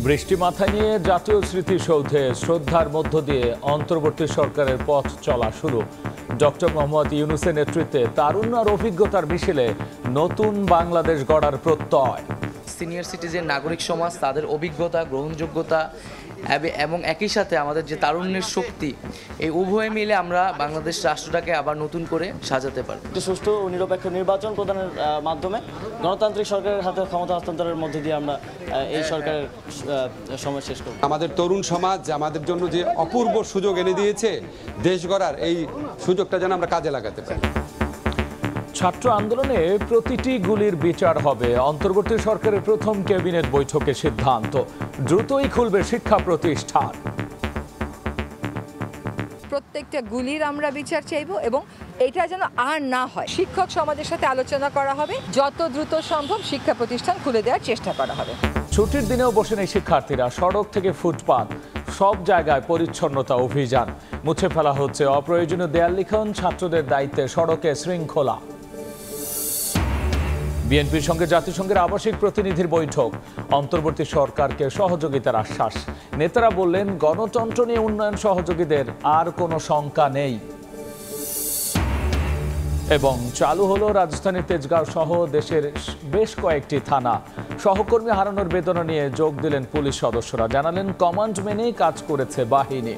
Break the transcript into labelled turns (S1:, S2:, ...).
S1: বৃষ্টি মাথায় নিয়ে জাতীয় স্মৃতিসৌধে শ্রদ্ধার মধ্য দিয়ে অন্তর্বর্তী সরকারের পথ চলা শুরু। ডক্টর মোহাম্মদ ইউনূসের নেতৃত্বে তারুণ্য আর অভিজ্ঞতার মিশেলে নতুন বাংলাদেশ গড়ার প্রত্যয়।
S2: সিনিয়র সিটিজেন নাগরিক সমাজ, তাদের অভিজ্ঞতা, গ্রহণযোগ্যতা এবং একই সাথে আমাদের যে তারুণ্যের শক্তি, এই উভয় মিলে আমরা বাংলাদেশ রাষ্ট্রটাকে আবার নতুন করে সাজাতে পারি।
S3: সুষ্ঠু ও নিরপেক্ষ নির্বাচন প্রদানের মাধ্যমে গণতান্ত্রিক সরকারের হাতে ক্ষমতা হস্তান্তরের মধ্যে দিয়ে আমরা এই সরকারের সময় শেষ করব।
S4: আমাদের তরুণ সমাজ আমাদের জন্য যে অপূর্ব সুযোগ এনে দিয়েছে দেশ গড়ার, এই সুযোগটা যেন আমরা কাজে লাগাতে পারি।
S1: ছাত্র আন্দোলনে প্রতিটি গুলির বিচার হবে, অন্তর্বর্তী সরকারের প্রথম ক্যাবিনেট বৈঠকে সিদ্ধান্ত। দ্রুতই খুলবে শিক্ষা প্রতিষ্ঠান।
S5: প্রত্যেকটা গুলির আমরা বিচার চাইব এবং এটা যেন আর না হয়। শিক্ষক সমাজের সাথে আলোচনা করা হবে, যত দ্রুত সম্ভব শিক্ষা প্রতিষ্ঠান খুলে দেওয়ার চেষ্টা করা হবে।
S1: ছুটির দিনেও বসে নেই শিক্ষার্থীরা, সড়ক থেকে ফুটপাত সব জায়গায় পরিচ্ছন্নতা অভিযান। মুছে ফেলা হচ্ছে অপ্রয়োজনীয় দেয়াল লিখন, ছাত্রদের দায়িত্বে সড়কে শৃঙ্খলা। বিএনপির সঙ্গে জাতিসংঘের আবাসিক প্রতিনিধির বৈঠক, অন্তর্বর্তী সরকারকে সহযোগিতার আশ্বাস। নেতারা বললেন, গণতন্ত্র নিয়ে উন্নয়ন সহযোগীদের আর কোনো শঙ্কা নেই। এবং চালু হলো রাজধানীর তেজগাঁও সহ দেশের বেশ কয়েকটি থানা। সহকর্মী হারানোর বেদনা নিয়ে যোগ দিলেন পুলিশ সদস্যরা, জানালেন কমান্ড মেনেই কাজ করেছে বাহিনী।